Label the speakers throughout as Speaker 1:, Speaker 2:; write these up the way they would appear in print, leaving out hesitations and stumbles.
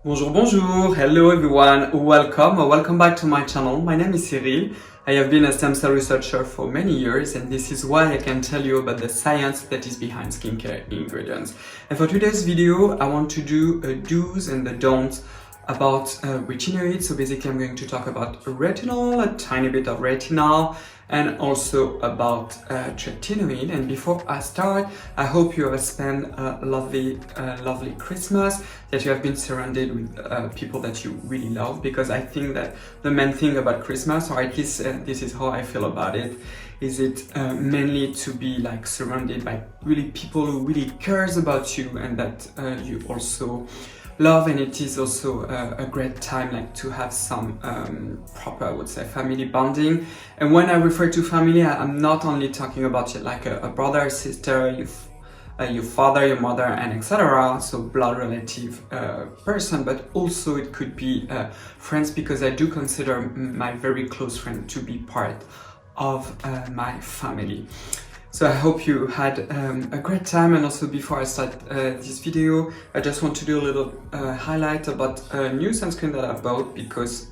Speaker 1: Bonjour, hello everyone, welcome back to my channel. My name is Cyril. I have been a stem cell researcher for many years, and this is why I can tell you about the science that is behind skincare ingredients. And for today's video, I want to do a do's and the don'ts about retinoids. So basically I'm going to talk about retinol, a tiny bit of retinal, and also about tretinoin. And before I start, I hope you have spent a lovely Christmas, that you have been surrounded with people that you really love, because I think that the main thing about Christmas, or at least this is how I feel about it, is it mainly to be like surrounded by really people who really cares about you and that you also love. And it is also a great time like to have some proper, I would say, family bonding. And when I refer to family, I'm not only talking about like a brother, sister, your father, your mother, and etc. So blood relative person, but also it could be friends, because I do consider my very close friend to be part of my family. So I hope you had a great time. And also, before I start this video, I just want to do a little highlight about a new sunscreen that I bought, because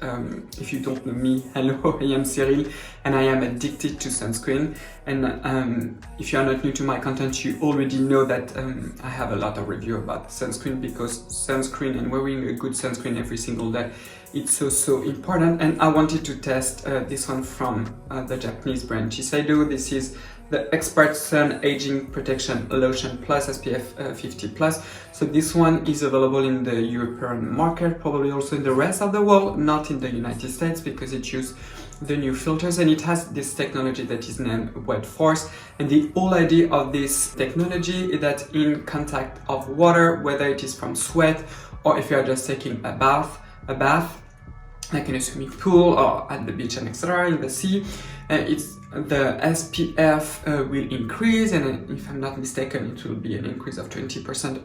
Speaker 1: if you don't know me, hello, I am Cyril and I am addicted to sunscreen. And if you are not new to my content, you already know that I have a lot of review about sunscreen, because sunscreen and wearing a good sunscreen every single day, it's so important. And I wanted to test this one from the Japanese brand Shiseido. This is the Expert Sun Aging Protection Lotion Plus SPF 50 Plus. So this one is available in the European market, probably also in the rest of the world, not in the United States, because it uses the new filters, and it has this technology that is named Wet Force. And the whole idea of this technology is that in contact of water, whether it is from sweat or if you are just taking a bath like in a swimming pool or at the beach and etc. in the sea, it's the SPF will increase, and if I'm not mistaken, it will be an increase of 20%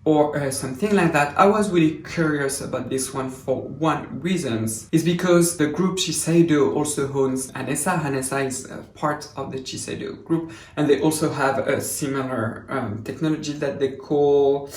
Speaker 1: or something like that. I was really curious about this one for one reason, is because the group Shiseido also owns Anessa. Anessa is part of the Shiseido group, and they also have a similar technology that they call,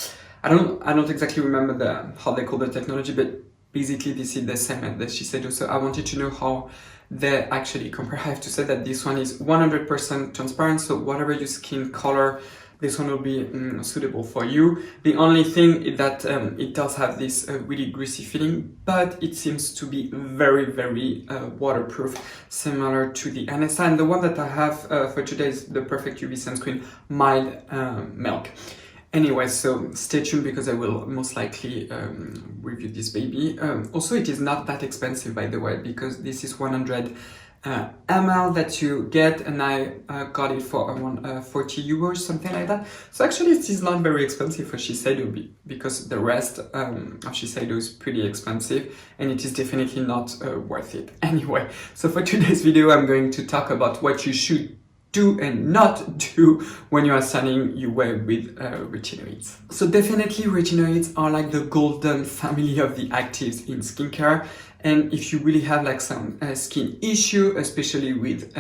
Speaker 1: I don't exactly remember how they call the technology, but basically this is the same as the Shiseido. So I wanted to know how they actually compare. I have to say that this one is 100% transparent, so whatever your skin color, this one will be suitable for you. The only thing is that it does have this really greasy feeling, but it seems to be very waterproof, similar to the Anessa. And the one that I have for today is the Perfect UV Sunscreen Mild Milk. Anyway, so stay tuned, because I will most likely review this baby. Also, it is not that expensive, by the way, because this is 100 ml that you get, and I got it for around 40 euros, something like that. So actually it is not very expensive for Shiseido, because the rest of Shiseido is pretty expensive, and it is definitely not worth it. Anyway, so for today's video, I'm going to talk about what you should do and not do when you are starting your way with retinoids. So definitely retinoids are like the golden family of the actives in skincare. And if you really have like some skin issue, especially with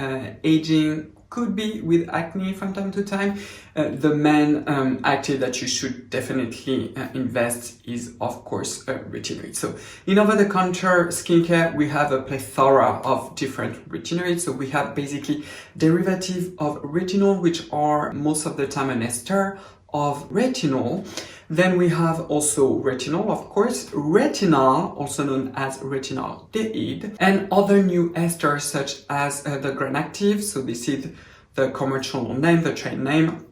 Speaker 1: aging, could be with acne from time to time, the main active that you should definitely invest is, of course, retinoids. So in over-the-counter skincare, we have a plethora of different retinoids. So we have basically derivative of retinol, which are most of the time an ester of retinol. Then we have also retinol, of course, retinal, also known as retinaldehyde, and other new esters such as the Granactive. So this is the commercial name, the trade name.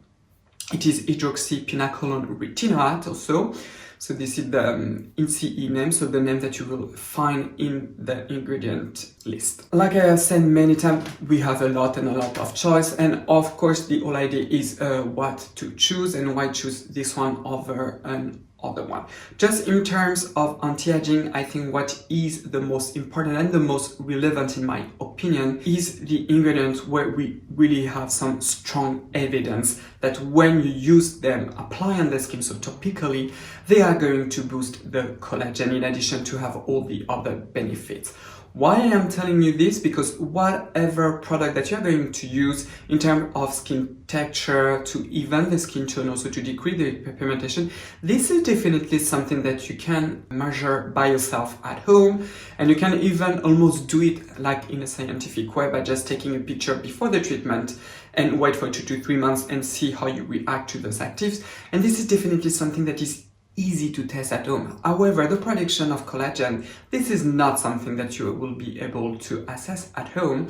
Speaker 1: It is hydroxypinacolone retinoate also. So this is the INCE name, so the name that you will find in the ingredient list. Like I have said many times, we have a lot of choice, and of course the whole idea is what to choose and why choose this one over an other one. Just in terms of anti-aging, I think what is the most important and the most relevant in my opinion is the ingredients where we really have some strong evidence that when you use them, apply on the skin, so topically, they are going to boost the collagen in addition to have all the other benefits. Why I am telling you this? Because whatever product that you're going to use in terms of skin texture, to even the skin tone, also to decrease the pigmentation, this is definitely something that you can measure by yourself at home, and you can even almost do it like in a scientific way by just taking a picture before the treatment and wait for 2 to 3 months and see how you react to those actives. And this is definitely something that is easy to test at home. However, the production of collagen, this is not something that you will be able to assess at home,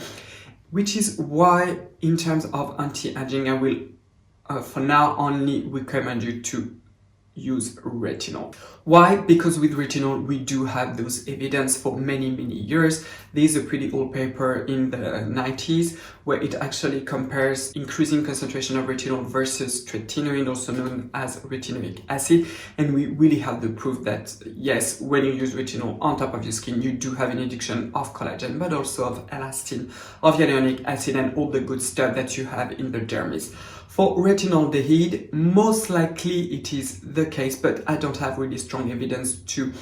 Speaker 1: which is why in terms of anti-aging, I will for now only recommend you to use retinol. Why? Because with retinol we do have those evidence for many years. There's a pretty old paper in the 90s where it actually compares increasing concentration of retinol versus tretinoin, also known as retinoic acid, and we really have the proof that yes, when you use retinol on top of your skin, you do have an induction of collagen, but also of elastin, of hyaluronic acid, and all the good stuff that you have in the dermis. For retinaldehyde, most likely it is the case, but I don't have really strong evidence to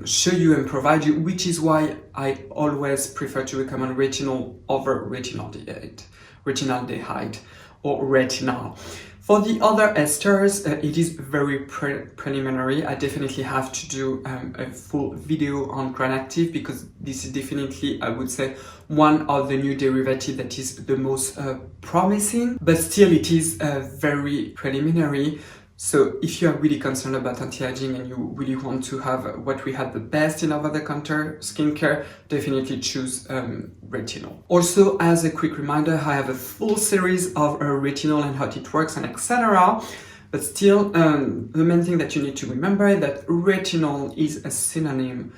Speaker 1: show you and provide you, which is why I always prefer to recommend retinol over retinaldehyde or retinal. For the other esters, it is very preliminary. I definitely have to do a full video on Granactive because this is definitely, I would say, one of the new derivatives that is the most promising, but still it is very preliminary. So if you are really concerned about anti-aging and you really want to have what we have the best in over-the-counter skincare, definitely choose retinol. Also, as a quick reminder, I have a full series of retinol and how it works and etc. But still, the main thing that you need to remember is that retinol is a synonym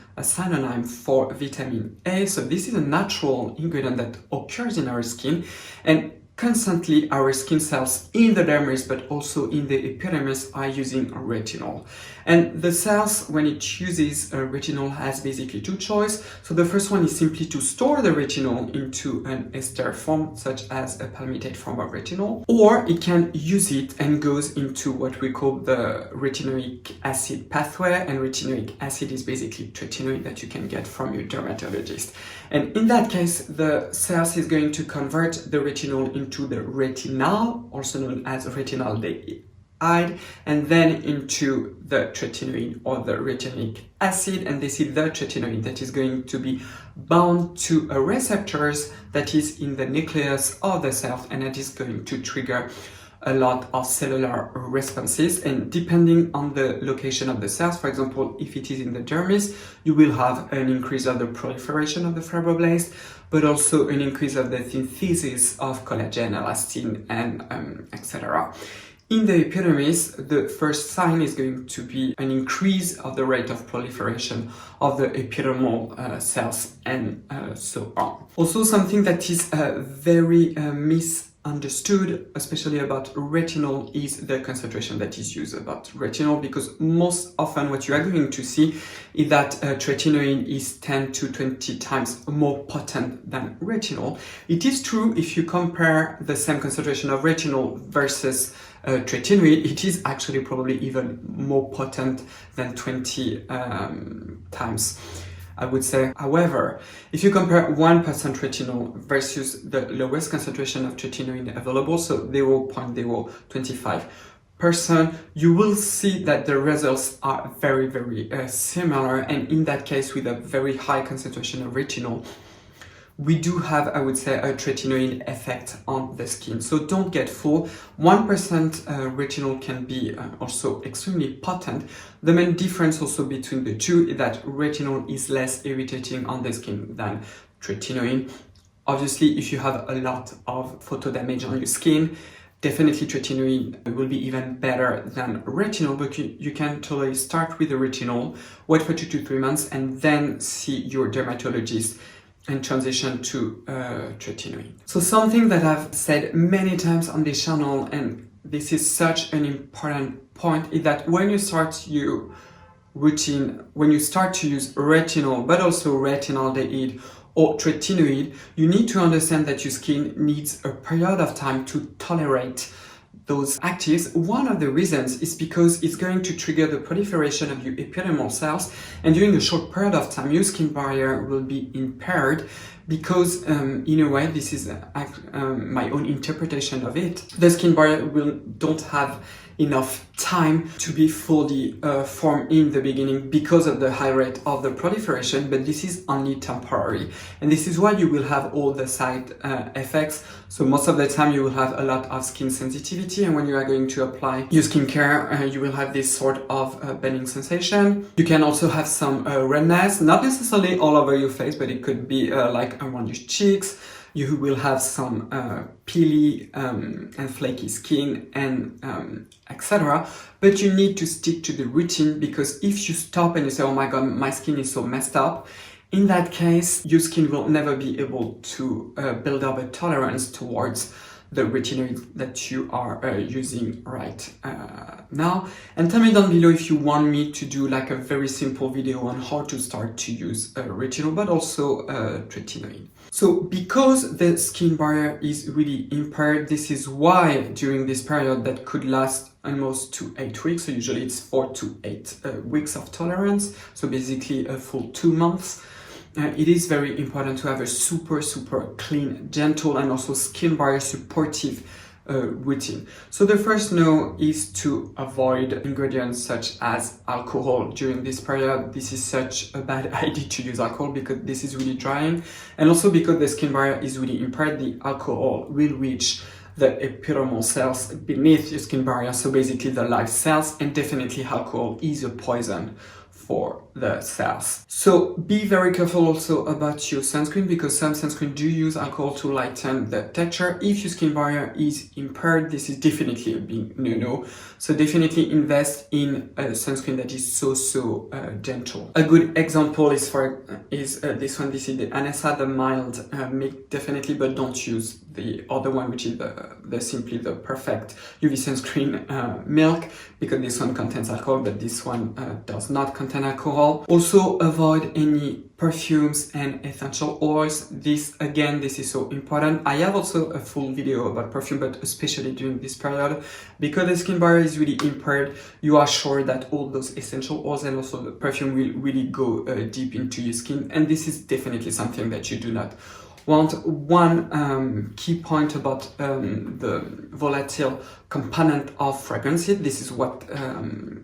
Speaker 1: for vitamin A. So this is a natural ingredient that occurs in our skin, and constantly our skin cells in the dermis but also in the epidermis are using retinol. And the cells, when it uses retinol, has basically two choices. So the first one is simply to store the retinol into an ester form, such as a palmitate form of retinol, or it can use it and goes into what we call the retinoic acid pathway, and retinoic acid is basically tretinoin that you can get from your dermatologist. And in that case, the cells is going to convert the retinol into the retinal, also known as retinaldehyde, and then into the tretinoin or the retinoic acid, and this is the tretinoin that is going to be bound to a receptors that is in the nucleus of the cell, and that is going to trigger a lot of cellular responses. And depending on the location of the cells, for example, if it is in the dermis, you will have an increase of the proliferation of the fibroblasts, but also an increase of the synthesis of collagen, elastin, and etc. In the epidermis, the first sign is going to be an increase of the rate of proliferation of the epidermal cells, and so on. Also, something that is very misunderstood, especially about retinol, is the concentration that is used about retinol, because most often what you are going to see is that tretinoin is 10 to 20 times more potent than retinol. It is true if you compare the same concentration of retinol versus tretinoin, it is actually probably even more potent than 20 times, I would say. However, if you compare 1% retinol versus the lowest concentration of tretinoin available, so 0.025%, you will see that the results are very similar. And in that case, with a very high concentration of retinol, we do have, I would say, a tretinoin effect on the skin. So don't get fooled. 1% retinol can be also extremely potent. The main difference also between the two is that retinol is less irritating on the skin than tretinoin. Obviously, if you have a lot of photo damage on your skin, definitely tretinoin will be even better than retinol, but you can totally start with the retinol, wait for 2 to 3 months, and then see your dermatologist and transition to tretinoin. So something that I've said many times on this channel, and this is such an important point, is that when you start your routine, when you start to use retinol, but also retinaldehyde or tretinoid, you need to understand that your skin needs a period of time to tolerate those actives, one of the reasons is because it's going to trigger the proliferation of your epidermal cells, and during a short period of time your skin barrier will be impaired because in a way, this is my own interpretation of it, the skin barrier don't have enough time to be fully formed in the beginning because of the high rate of the proliferation, but this is only temporary, and this is why you will have all the side effects. So most of the time you will have a lot of skin sensitivity, and when you are going to apply your skincare, you will have this sort of burning sensation. You can also have some redness, not necessarily all over your face, but it could be like around your cheeks. You will have some peely and flaky skin and etc. But you need to stick to the routine, because if you stop and you say, oh my god, my skin is so messed up, in that case, your skin will never be able to build up a tolerance towards the retinoid that you are using right now. And tell me down below if you want me to do like a very simple video on how to start to use retinol, but also tretinoin. So because the skin barrier is really impaired, this is why during this period that could last almost to 8 weeks, so usually it's 4 to 8 weeks of tolerance, so basically a full 2 months, it is very important to have a super clean, gentle, and also skin barrier supportive routine. So the first no is to avoid ingredients such as alcohol during this period. This is such a bad idea to use alcohol because this is really drying, and also because the skin barrier is really impaired, the alcohol will reach the epidermal cells beneath your skin barrier, so basically the live cells, and definitely alcohol is a poison for the cells. So be very careful also about your sunscreen, because some sunscreen do use alcohol to lighten the texture. If your skin barrier is impaired, this is definitely a big no-no. So definitely invest in a sunscreen that is so gentle. A good example is this one. This is the Anessa, the mild milk, definitely, but don't use the other one, which is the simply the perfect UV sunscreen milk, because this one contains alcohol, but this one does not contain alcohol. Also avoid any perfumes and essential oils. This is so important. I have also a full video about perfume, but especially during this period, because the skin barrier is really impaired, you are sure that all those essential oils and also the perfume will really go deep into your skin, and this is definitely something that you do not want. One key point about the volatile component of fragrances, this is what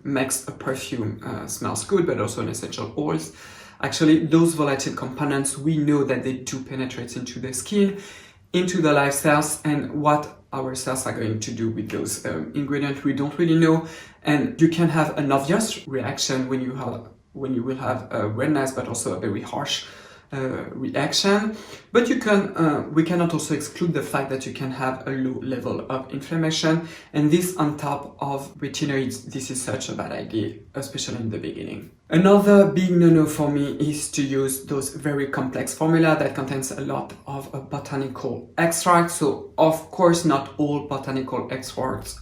Speaker 1: makes a perfume smells good, but also an essential oils. Actually, those volatile components, we know that they do penetrate into the skin, into the live cells, and what our cells are going to do with those ingredients, we don't really know. And you can have an obvious reaction when you will have a redness, but also a very harsh reaction. But we cannot also exclude the fact that you can have a low level of inflammation, and this on top of retinoids, this is such a bad idea, especially in the beginning. Another big no-no for me is to use those very complex formula that contains a lot of botanical extracts. So of course not all botanical extracts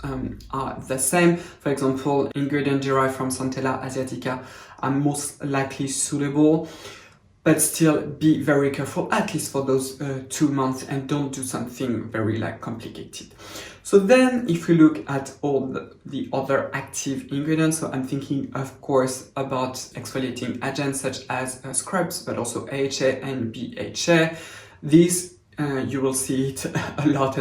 Speaker 1: are the same. For example, ingredients derived from Centella asiatica are most likely suitable, but still be very careful, at least for those 2 months, and don't do something very complicated. So then if we look at all the other active ingredients, so I'm thinking of course about exfoliating agents such as scrubs, but also AHA and BHA. These you will see it a lot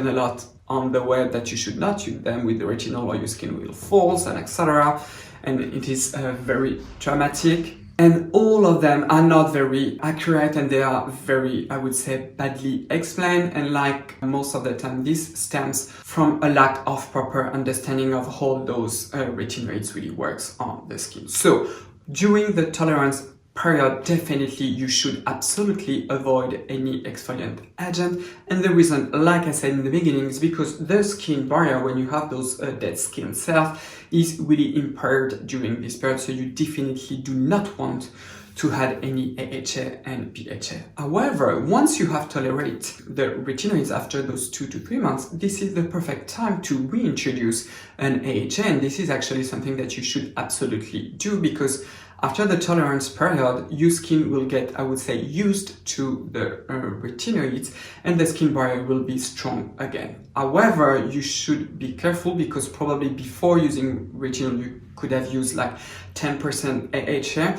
Speaker 1: on the web, that you should not use them with the retinol or your skin will fall and etc. And it is very dramatic. And all of them are not very accurate, and they are very, I would say, badly explained. And like most of the time, this stems from a lack of proper understanding of how those retinoids really works on the skin. So during the tolerance period, definitely you should absolutely avoid any exfoliant agent. And the reason, like I said in the beginning, is because the skin barrier, when you have those dead skin cells, is really impaired during this period. So you definitely do not want to add any AHA and BHA. However, once you have tolerated the retinoids after those 2 to 3 months, this is the perfect time to reintroduce an AHA, and this is actually something that you should absolutely do, because After the tolerance period, your skin will get, I would say, used to the retinoids, and the skin barrier will be strong again. However, you should be careful because probably before using retinol, you could have used like 10% AHA.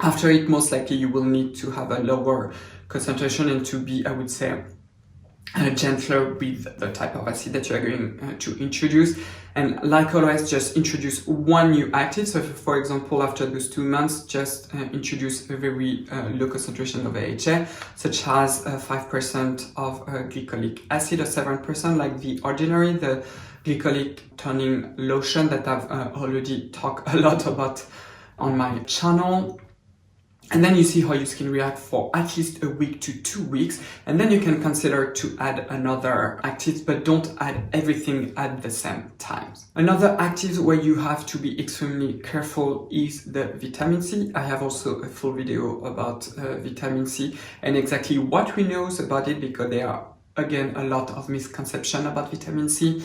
Speaker 1: After it, most likely you will need to have a lower concentration and to be, I would say, gentler with the type of acid that you are going to introduce. And like always, just introduce one new active. So for example, after those 2 months, just introduce a very low concentration of AHA, such as 5% of glycolic acid or 7%, like the ordinary, the glycolic toning lotion that I've already talked a lot about on my channel. And then you see how your skin reacts for at least a week to 2 weeks. And then you can consider to add another active, but don't add everything at the same time. Another active where you have to be extremely careful is the vitamin C. I have also a full video about vitamin C and exactly what we know about it, because there are, again, a lot of misconception about vitamin C.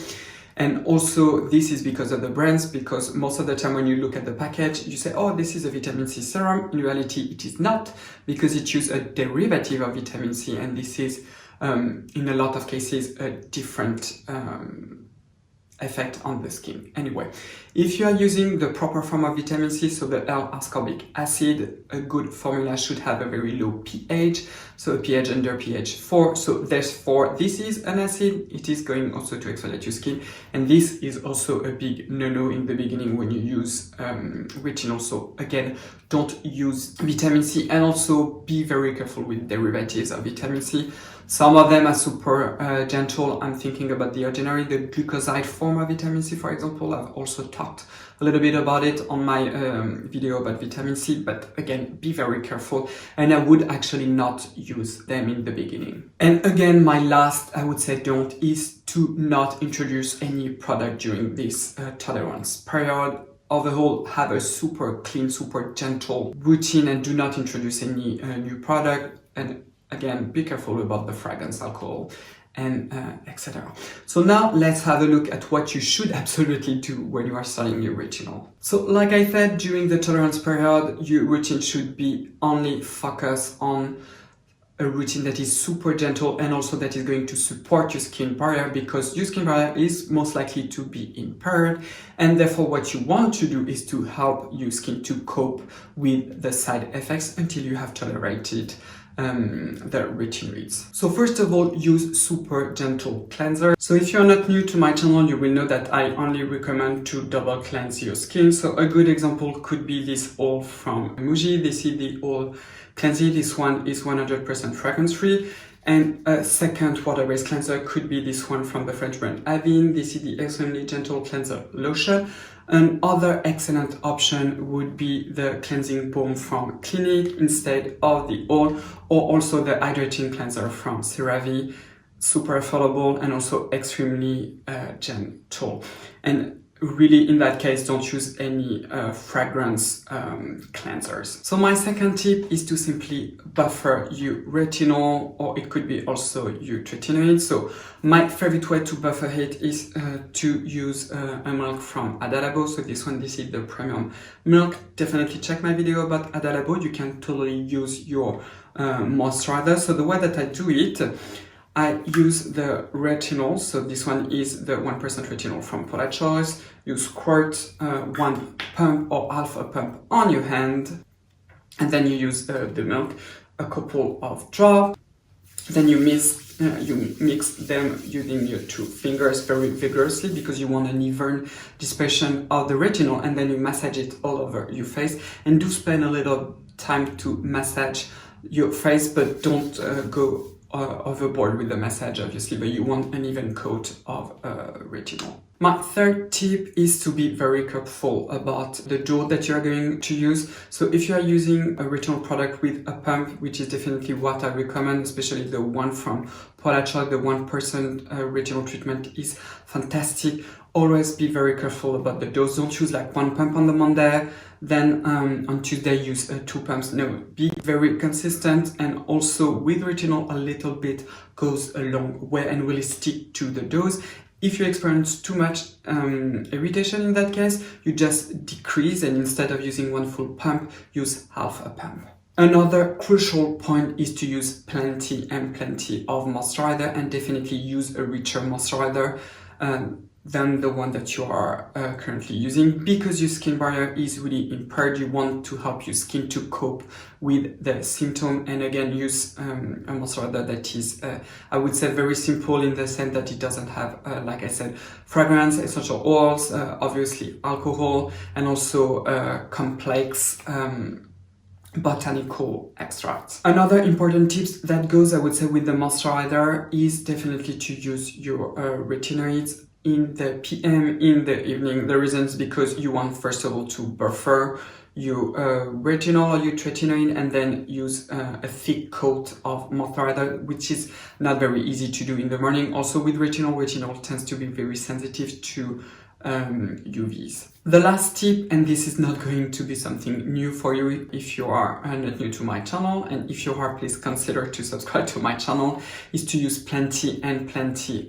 Speaker 1: And also this is because of the brands, because most of the time when you look at the package, you say, oh, this is a vitamin C serum. In reality, it is not, because it uses a derivative of vitamin C, and this is, in a lot of cases, a different effect on the skin. Anyway, if you are using the proper form of vitamin C, so the L-ascorbic acid, a good formula should have a very low pH, so a pH under pH 4. So therefore, this is an acid. It is going also to exfoliate your skin, and this is also a big no-no in the beginning when you use retinol. So again, don't use vitamin C, and also be very careful with derivatives of vitamin C. Some of them are super gentle. I'm thinking about the ordinary, the glucoside form of vitamin C, for example. I've also talked a little bit about it on my video about vitamin C, but again, be very careful. And I would actually not use them in the beginning. And again, my last, I would say, don't is to not introduce any product during this tolerance period. Overall, have a super clean, super gentle routine and do not introduce any new product. And again, be careful about the fragrance, alcohol, and etc. So now let's have a look at what you should absolutely do when you are starting your retinol. So like I said, during the tolerance period, your routine should be only focused on a routine that is super gentle and also that is going to support your skin barrier, because your skin barrier is most likely to be impaired, and therefore what you want to do is to help your skin to cope with the side effects until you have tolerated the retinoids. So first of all, use super gentle cleanser. So if you're not new to my channel, you will know that I only recommend to double cleanse your skin. So a good example could be this oil from Muji. This is the oil cleansing. This one is 100% fragrance free. And a second water-based cleanser could be this one from the French brand Avène. This is the extremely gentle cleanser lotion. Another excellent option would be the cleansing balm from Clinique instead of the oil, or also the hydrating cleanser from CeraVe. Super affordable and also extremely gentle. And really, in that case, don't use any fragrance cleansers. So my second tip is to simply buffer your retinol, or it could be also your tretinoin. So my favorite way to buffer it is to use a milk from Adalabo. So this is the premium milk. Definitely check my video about Adalabo. You can totally use your moisturizer. So the way that I do it, I use the retinol, so this one is the 1% retinol from Paula Choice. You squirt 1 pump or half a pump on your hand, and then you use the milk, a couple of drops. Then you mix them using your 2 fingers very vigorously, because you want an even dispersion of the retinol, and then you massage it all over your face. And do spend a little time to massage your face, but don't go overboard with the massage, obviously, but you want an even coat of retinol. My third tip is to be very careful about the dose that you are going to use. So if you are using a retinol product with a pump, which is definitely what I recommend, especially the one from Paula Choice, the 1% retinol treatment is fantastic. Always be very careful about the dose. Don't use like 1 pump on the Monday, then on Tuesday use 2 pumps. No, be very consistent, and also with retinol a little bit goes a long way and really stick to the dose. If you experience too much irritation in that case, you just decrease, and instead of using one full pump, use half a pump. Another crucial point is to use plenty of moisturizer, and definitely use a richer moisturizer than the one that you are currently using, because your skin barrier is really impaired. You want to help your skin to cope with the symptom, and again use a moisturizer that is I would say very simple, in the sense that it doesn't have like I said, fragrance, essential oils, obviously alcohol, and also complex botanical extracts. Another important tips that goes, I would say, with the moisturizer is definitely to use your retinoids in the PM, in the evening. The reason is because you want, first of all, to buffer your retinol or your tretinoin, and then use a thick coat of moisturizer, which is not very easy to do in the morning. Also with retinol tends to be very sensitive to UVs. The last tip, and this is not going to be something new for you if you are not new to my channel, and if you are, please consider to subscribe to my channel, is to use plenty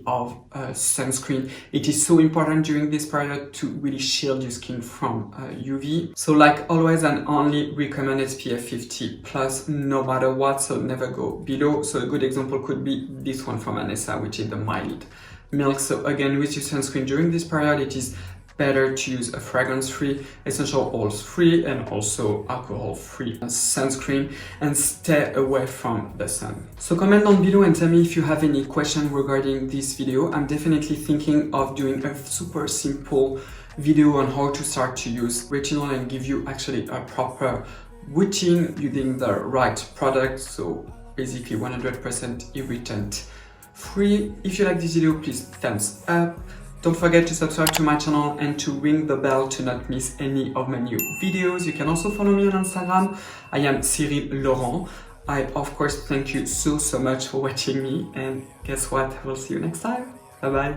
Speaker 1: of sunscreen. It is so important during this period to really shield your skin from UV. So like always, I only recommend SPF 50 plus no matter what, so never go below. So a good example could be this one from Anessa, which is the mild milk. So again, with your sunscreen during this period, it is better to use a fragrance-free, essential oils-free, and also alcohol-free sunscreen, and stay away from the sun. So comment down below and tell me if you have any question regarding this video. I'm definitely thinking of doing a super simple video on how to start to use retinol and give you actually a proper routine using the right product. So basically 100% irritant free. If you like this video, please thumbs up. Don't forget to subscribe to my channel and to ring the bell to not miss any of my new videos. You can also follow me on Instagram. I am Cyril Laurent. I of course thank you so much for watching me, and guess what? I will see you next time. Bye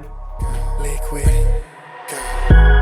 Speaker 1: bye.